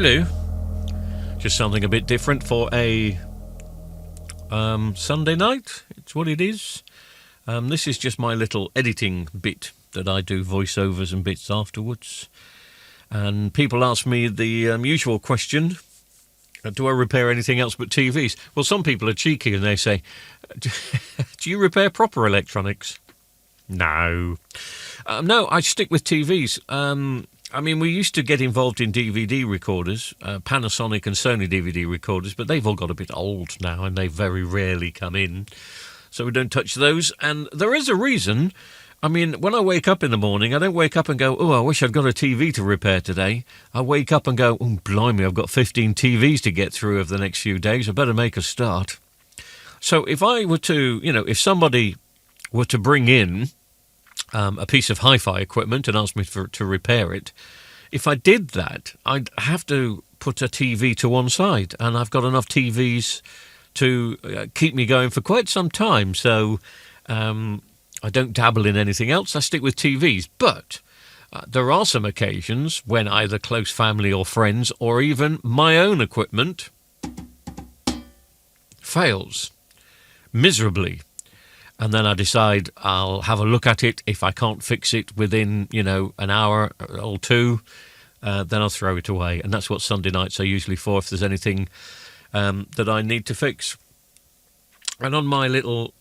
Hello. Just something a bit different for a Sunday night. It's what it is. This is just my little editing bit that I do, voiceovers and bits afterwards. And people ask me the usual question, do I repair anything else but TVs? Well, some people are cheeky and they say, do you repair proper electronics? No. No, I stick with TVs. I mean, we used to get involved in DVD recorders, Panasonic and Sony DVD recorders, but they've all got a bit old now and they very rarely come in. So we don't touch those. And there is a reason. I mean, when I wake up in the morning, I don't wake up and go, oh, I wish I'd got a TV to repair today. I wake up and go, oh, blimey, I've got 15 TVs to get through over the next few days. I better make a start. So if I were to, if somebody were to bring in a piece of hi-fi equipment and ask me to repair it, if I did that, I'd have to put a TV to one side, and I've got enough TVs to keep me going for quite some time. So I don't dabble in anything else. I stick with TVs. But there are some occasions when either close family or friends or even my own equipment fails miserably. And then I decide I'll have a look at it. If I can't fix it within, an hour or two, then I'll throw it away. And that's what Sunday nights are usually for, if there's anything that I need to fix. And on my little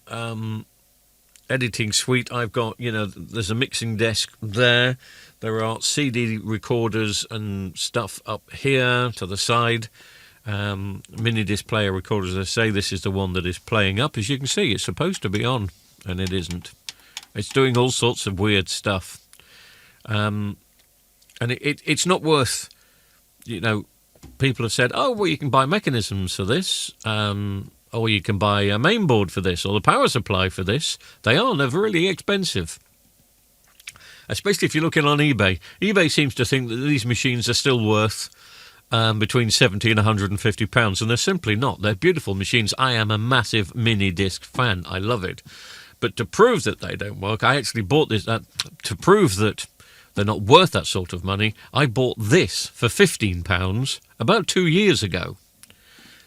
editing suite, I've got, there's a mixing desk there. There are CD recorders and stuff up here to the side. MiniDisc player recorders, as I say, this is the one that is playing up. As you can see, it's supposed to be on, and it isn't. It's doing all sorts of weird stuff. And it's not worth, people have said, oh, well, you can buy mechanisms for this, or you can buy a main board for this, or the power supply for this. They're really expensive. Especially if you're looking on eBay. eBay seems to think that these machines are still worth between £70 and £150, and they're simply not. They're beautiful machines. I am a massive MiniDisc fan. I love it. But to prove that they don't work, I actually bought this. To prove that they're not worth that sort of money, I bought this for £15 about 2 years ago.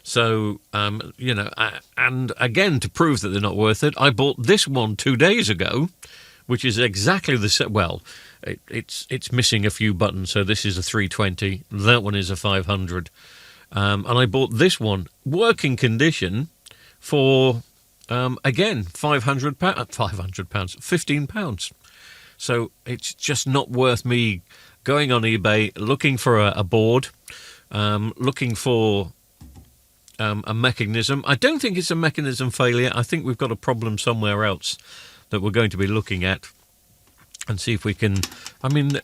So, and again, to prove that they're not worth it, I bought this one 2 days ago, which is exactly the same. Well, it's missing a few buttons, so this is a 320, that one is a 500. And I bought this one, working condition, for, again, £15. So it's just not worth me going on eBay, looking for a board, looking for a mechanism. I don't think it's a mechanism failure. I think we've got a problem somewhere else that we're going to be looking at and see if we can. I mean,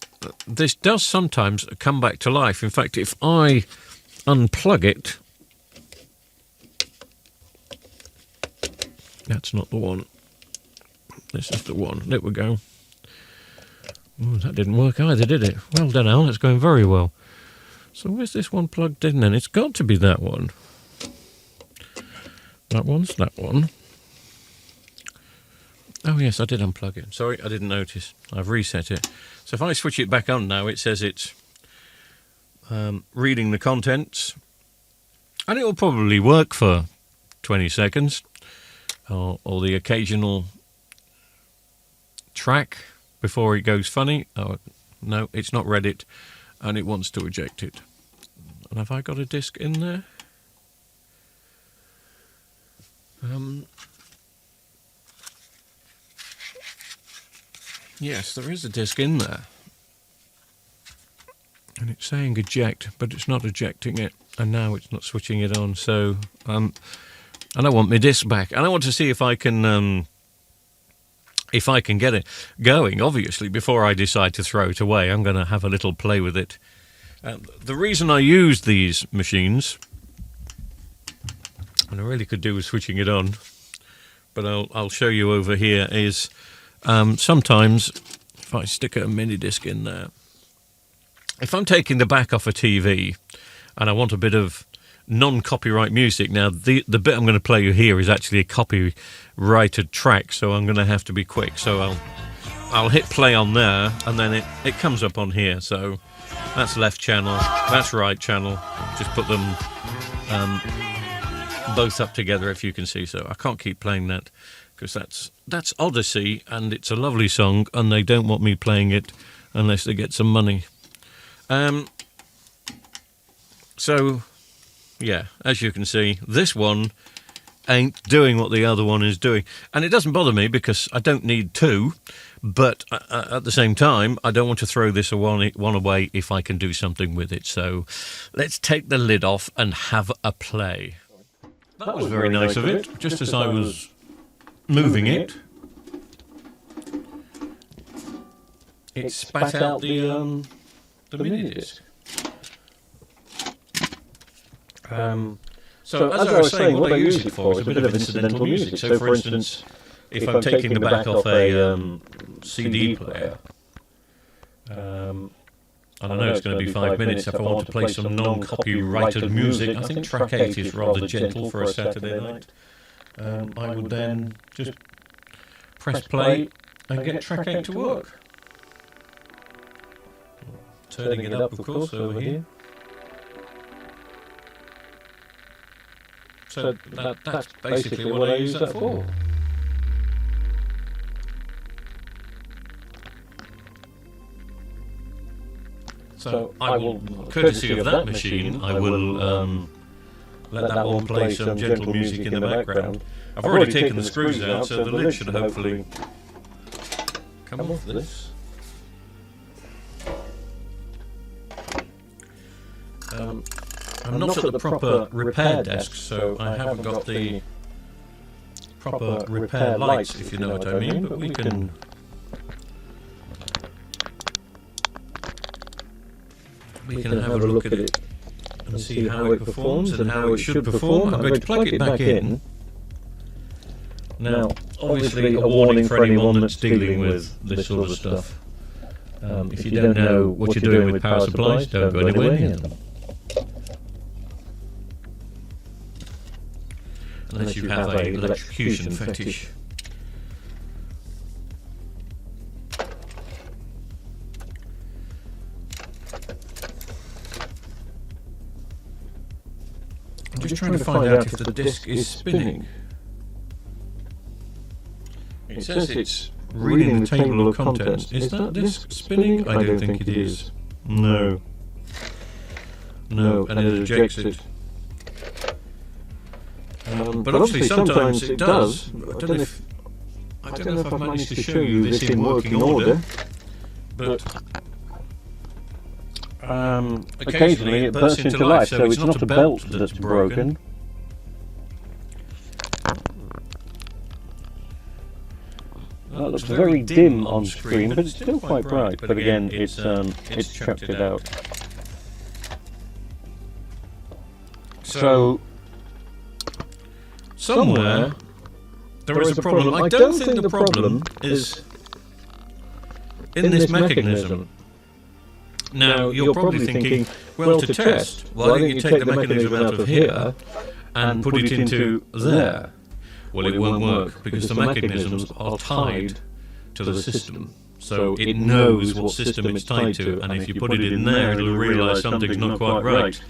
this does sometimes come back to life. In fact, if I unplug it, that's not the one. This is the one. There we go. Ooh, that didn't work either, did it? Well done, Al. That's going very well. So where's this one plugged in then? It's got to be that one. That one's that one. Oh, yes, I did unplug it. Sorry, I didn't notice. I've reset it. So if I switch it back on now, it says it's reading the contents. And it will probably work for 20 seconds. Or the occasional track before it goes funny. Oh, no, it's not read it. And it wants to eject it. And have I got a disc in there? Yes, there is a disc in there. And it's saying eject, but it's not ejecting it. And now it's not switching it on. So, and I want my disc back. And I want to see if I can get it going, obviously, before I decide to throw it away. I'm going to have a little play with it. The reason I use these machines, and I really could do with switching it on, but I'll show you over here, is sometimes if I stick a MiniDisc in there, if I'm taking the back off a TV and I want a bit of non-copyright music, now the bit I'm going to play you here is actually a copyrighted track, so I'm going to have to be quick. So I'll I'll hit play on there, and then it comes up on here. So that's left channel, that's right channel. Just put them both up together, if you can see. So I can't keep playing that because that's Odyssey, and it's a lovely song, and they don't want me playing it unless they get some money. So yeah, as you can see, this one ain't doing what the other one is doing, and it doesn't bother me because I don't need two, but at the same time I don't want to throw this one away if I can do something with it. So let's take the lid off and have a play. That was very nice of it. Just as I was moving it, it spat out the MiniDisc. So as I was saying, what I use it for is a bit of incidental music. So for instance, if I'm taking the back off a CD player, and I know it's going to be 5 minutes, if I want to play some non-copyrighted music, I think track 8 is rather gentle for a Saturday night. I would then just press play and get track 8 to work. Turning it up, of course, over here. So that's basically what I use that for. So I will, courtesy of that machine, I will let that one play some gentle music in the background. I've already taken the screws out, so the lid should hopefully come off this. I'm not at the proper repair desk, so I haven't got the proper repair lights, if you know what I mean, but we can have a look at it and see how it performs and how it should perform. I'm going to plug it back in. Now, obviously a warning for anyone that's dealing with this sort of stuff. If you don't know what you're doing with power supplies, don't go anywhere near them. Unless you have an electrocution fetish. I'm just trying to find out if the disc is spinning. It says it's reading the table of contents. Is that disc spinning? I don't think it is. No. No, and it ejects it. But obviously sometimes it does. I don't know if I've managed to show you this in working order, but occasionally it bursts into life, so it's not a belt that's broken. That looks very dim on screen, but it's still quite bright. But again, it's chucked it out. So somewhere there is a problem. I don't think the problem is in this mechanism. Now, you're probably thinking, well, to test, why don't you take the mechanism out of here and put it into there? Well, it won't work because the mechanisms are tied to the system. So it knows what system it's tied to, and if you put it in there, it'll realise something's not quite right,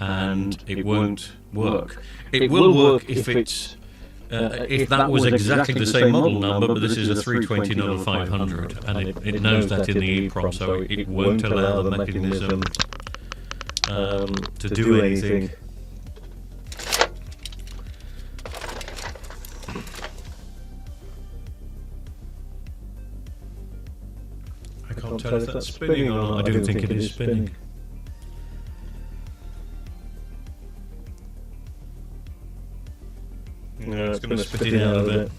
and it won't work. It will work if it's if that was exactly the same model number, but this is a 320 not a 500, and it knows that in the EEPROM, so it won't allow the mechanism to do anything. I can't tell if that's spinning or not. I don't think it is spinning. No, it's going to spit it out a bit.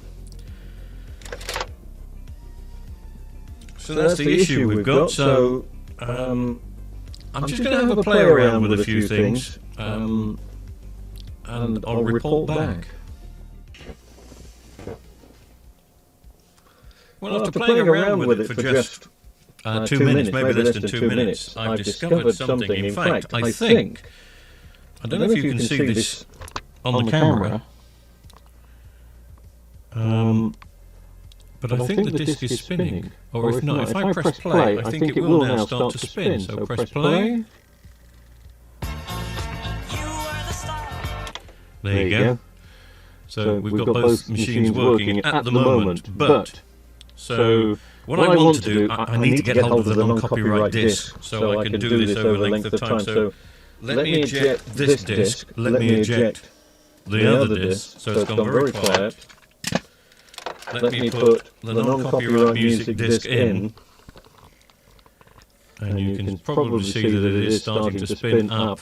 So that's the issue we've got. So I'm just going to have a play around with a few things, and I'll report back. Well, after playing around with it for just 2 minutes, maybe less than 2 minutes, I've discovered something. In fact, I think, I don't know if you can see this on the camera, But I think the disc is spinning. Or if not, if I press play, I think it will now start to spin. So press play. There you go. So we've got both machines working at the moment. But, so what I want to do, I need to get hold of the non-copyright disc. So I can do this over length of time. So let me eject this disc. Let me eject the other disc. So it's gone very quiet. Let me put the non-copyright music disc in, and you can probably see that it is starting to spin up.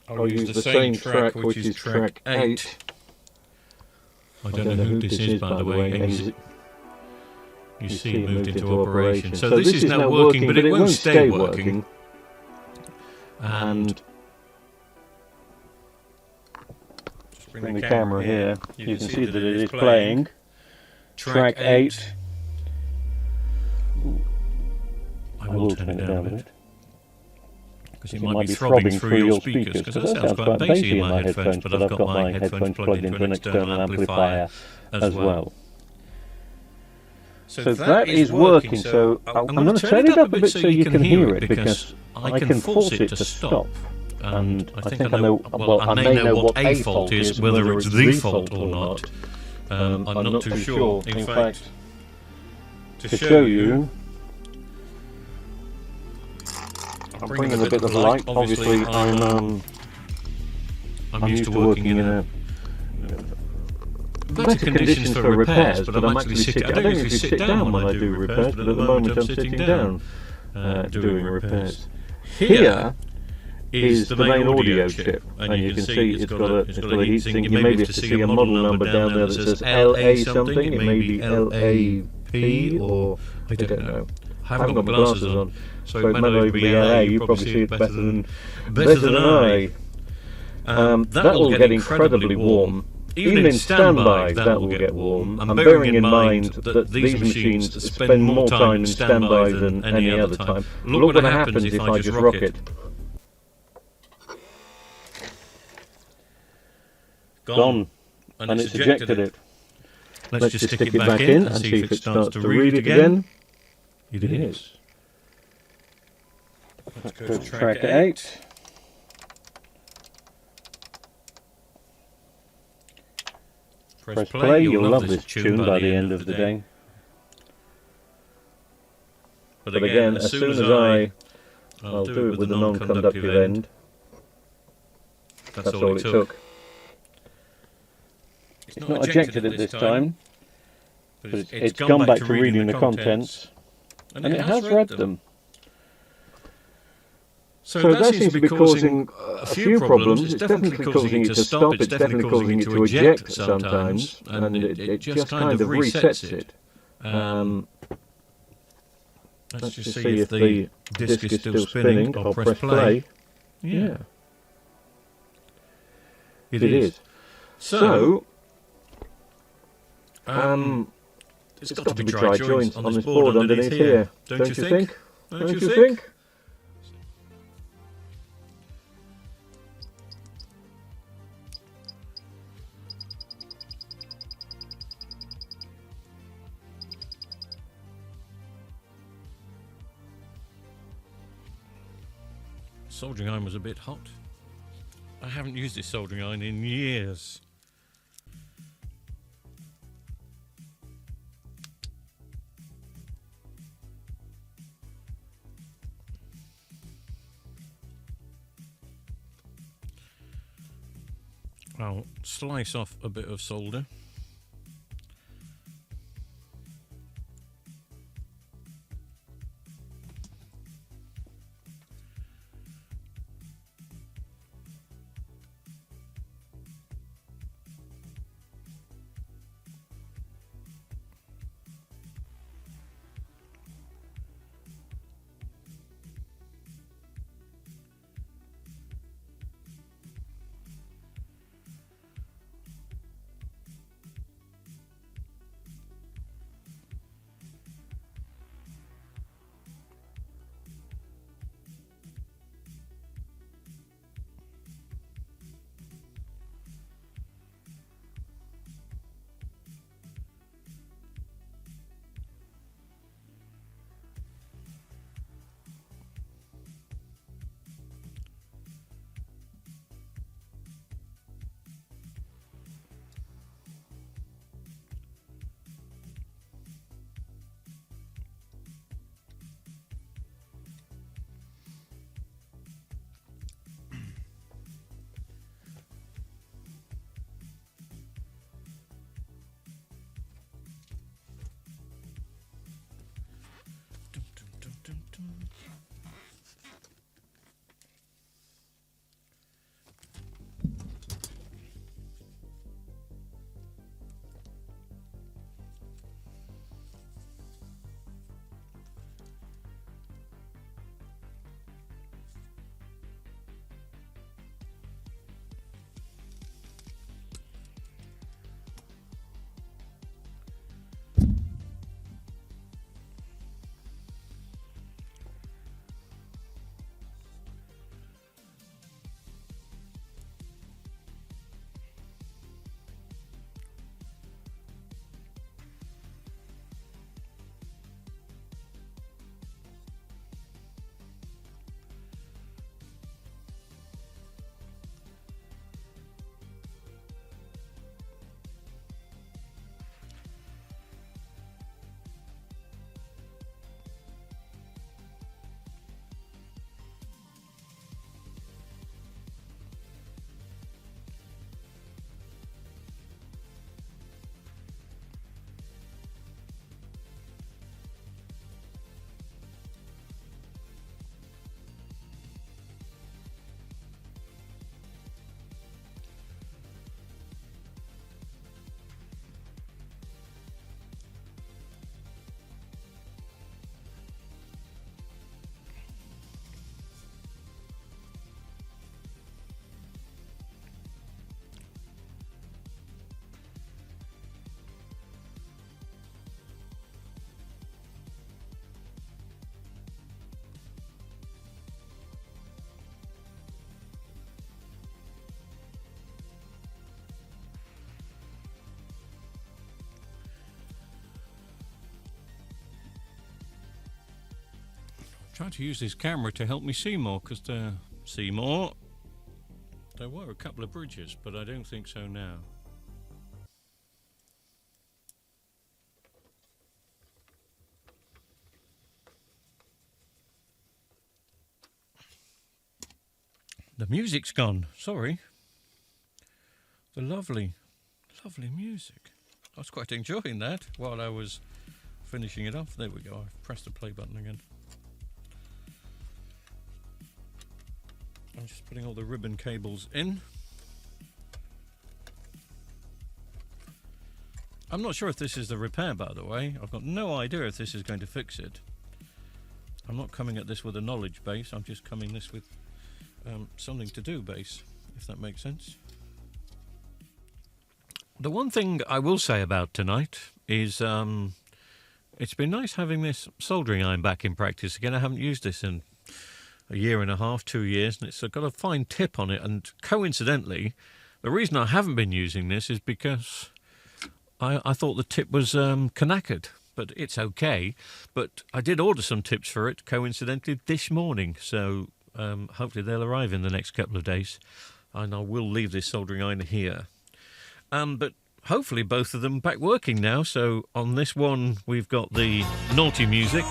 I'll use the same track, which is track 8. I don't know who this is, by the way. You see it moved into operation. So this is now working, but it won't stay working. And bring the camera here, you can see that it is playing track 8. I will turn it down a bit, because it might be throbbing through your speakers, because that sounds quite bassy in my headphones, but I've got my headphones plugged into an external amplifier as well. So that is working, so I'm going to turn it up a bit so you can hear it, because I can force it to stop. And I think I know, well, I may know what a fault is, whether it's the fault or not. I'm not too sure. In fact, to show you, I'm bringing a bit of light. Obviously, I'm used to working in a better conditions for repairs, but I'm actually sitting. I don't usually sit down when I do repairs, but at the moment I'm sitting down doing repairs. Here is the main audio chip, and you can see it's got a heatsink. You maybe have to see a model number down there that says LA something. It may be LAP, or I don't know. I haven't got my glasses on, so it may not even be LA. You probably see it better than I. That will get incredibly warm. Even in standby, that will get warm. I'm bearing in mind that these machines spend more time in standby than any other time. Look what happens if I just rock it. Gone, and it's ejected it. Let's just stick it back in and see if it starts to read it again. It is. Let's go to track 8. Press play. You'll love this tune by the end of the day. But again, as soon as I'll do it with the non-conductive end. That's all it took. It's not ejected at this time, but it's gone back to reading the contents, and it has read them. So that seems to be causing a few problems. It's definitely causing it to stop, it's definitely causing it to eject sometimes, and it just kind of resets it. Let's just see if the disc is still spinning. I'll press play. Yeah. It is. So it's got to be dry joints on this board underneath here, don't you think? Don't you think? Soldering iron was a bit hot. I haven't used this soldering iron in years. I'll slice off a bit of solder. Trying to use this camera to help me see more, because there were a couple of bridges, but I don't think so now. The music's gone, sorry. The lovely music. I was quite enjoying that while I was finishing it off. There we go, I've pressed the play button again. I'm just putting all the ribbon cables in. I'm not sure if this is the repair, by the way. I've got no idea if this is going to fix it. I'm not coming at this with a knowledge base, I'm just coming this with something to do base, if that makes sense. The one thing I will say about tonight is it's been nice having this soldering iron back in practice again. I haven't used this in a year and a half, 2 years, and it's got a fine tip on it. And coincidentally, the reason I haven't been using this is because I thought the tip was knackered, but it's okay. But I did order some tips for it, coincidentally, this morning. So hopefully they'll arrive in the next couple of days, and I will leave this soldering iron here. But hopefully both of them back working now. So on this one, we've got the naughty music.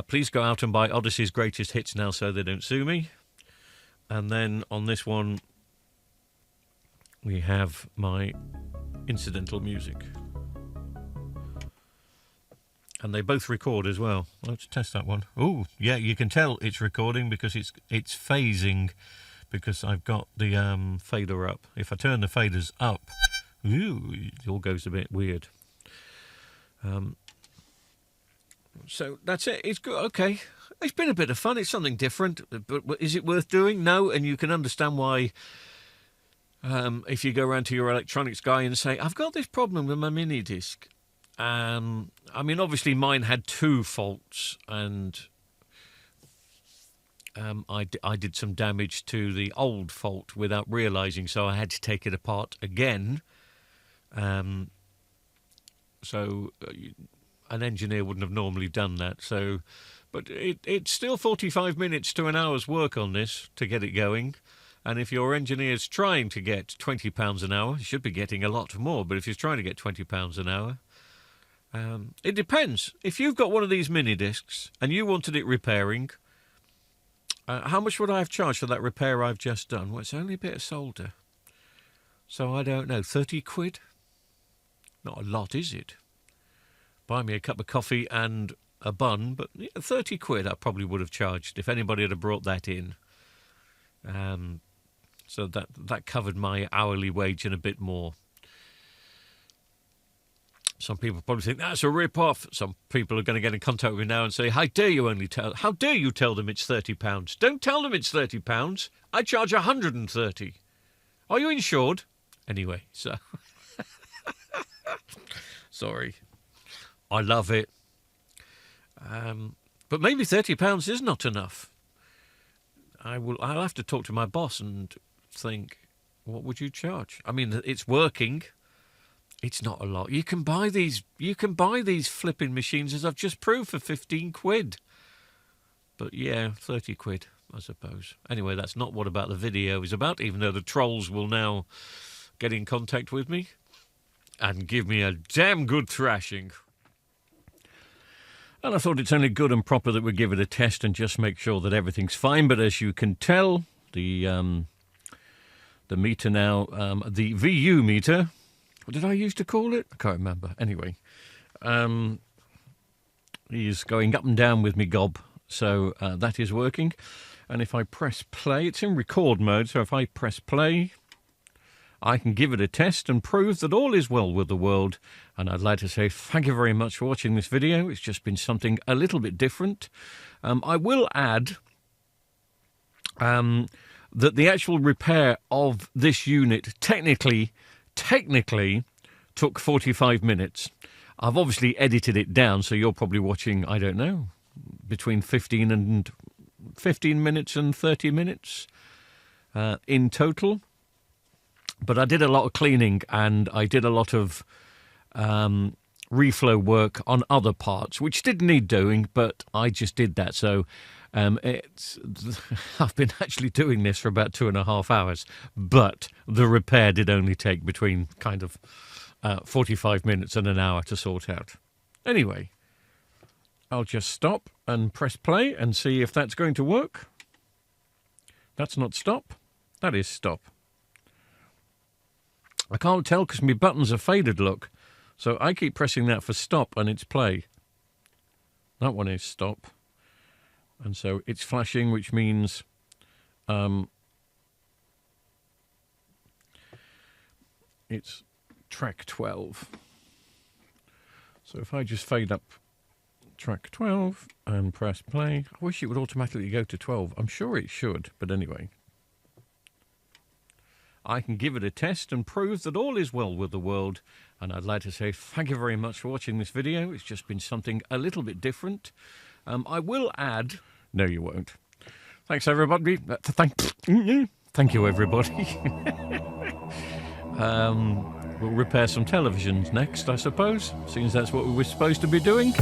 Please go out and buy Odyssey's Greatest Hits now so they don't sue me. And then on this one, we have my incidental music. And they both record as well. Let's test that one. Oh, yeah, you can tell it's recording because it's phasing, because I've got the fader up. If I turn the faders up, it all goes a bit weird. So that's it. It's good. Okay. It's been a bit of fun. It's something different. But is it worth doing? No. And you can understand why if you go around to your electronics guy and say, I've got this problem with my MiniDisc. I mean, obviously mine had two faults, and I did some damage to the old fault without realising, so I had to take it apart again. So an engineer wouldn't have normally done that. So, but it's still 45 minutes to an hour's work on this to get it going. And if your engineer's trying to get £20 an hour, you should be getting a lot more. But if he's trying to get £20 an hour, it depends. If you've got one of these mini discs and you wanted it repairing, how much would I have charged for that repair I've just done? Well, it's only a bit of solder. So I don't know, 30 quid? Not a lot, is it? buy me a cup of coffee and a bun, but 30 quid I probably would have charged if anybody had brought that in. So that covered my hourly wage and a bit more. Some people probably think that's a rip-off. Some people are going to get in contact with me now and say, how dare you tell them it's £30? Don't tell them it's £30. I charge 130. Are you insured? Anyway, so... Sorry. I love it. But maybe £30 is not enough. I'll have to talk to my boss and think, what would you charge? I mean, it's working. It's not a lot. You can buy these flipping machines, as I've just proved, for 15 quid. But yeah, 30 quid, I suppose. Anyway, that's not what About the Video is about, even though the trolls will now get in contact with me and give me a damn good thrashing. And I thought it's only good and proper that we give it a test and just make sure that everything's fine. But as you can tell, the meter now, the VU meter, what did I used to call it? I can't remember. Anyway, he's going up and down with me gob, so that is working. And if I press play, it's in record mode, so if I press play, I can give it a test and prove that all is well with the world. And I'd like to say thank you very much for watching this video. It's just been something a little bit different. I will add that the actual repair of this unit technically took 45 minutes. I've obviously edited it down, so you're probably watching, I don't know, between 15 minutes and 30 minutes in total. But I did a lot of cleaning and I did a lot of reflow work on other parts, which didn't need doing, but I just did that. So I've been actually doing this for about 2.5 hours, but the repair did only take between kind of 45 minutes and an hour to sort out. Anyway, I'll just stop and press play and see if that's going to work. That's not stop. That is stop. I can't tell because my buttons are faded, look. So I keep pressing that for stop and it's play. That one is stop. And so it's flashing, which means it's track 12. So if I just fade up track 12 and press play, I wish it would automatically go to 12. I'm sure it should, but anyway. I can give it a test and prove that all is well with the world. And I'd like to say thank you very much for watching this video. It's just been something a little bit different. I will add... No, you won't. Thanks, everybody. Thank you, everybody. We'll repair some televisions next, I suppose, seeing as that's what we were supposed to be doing.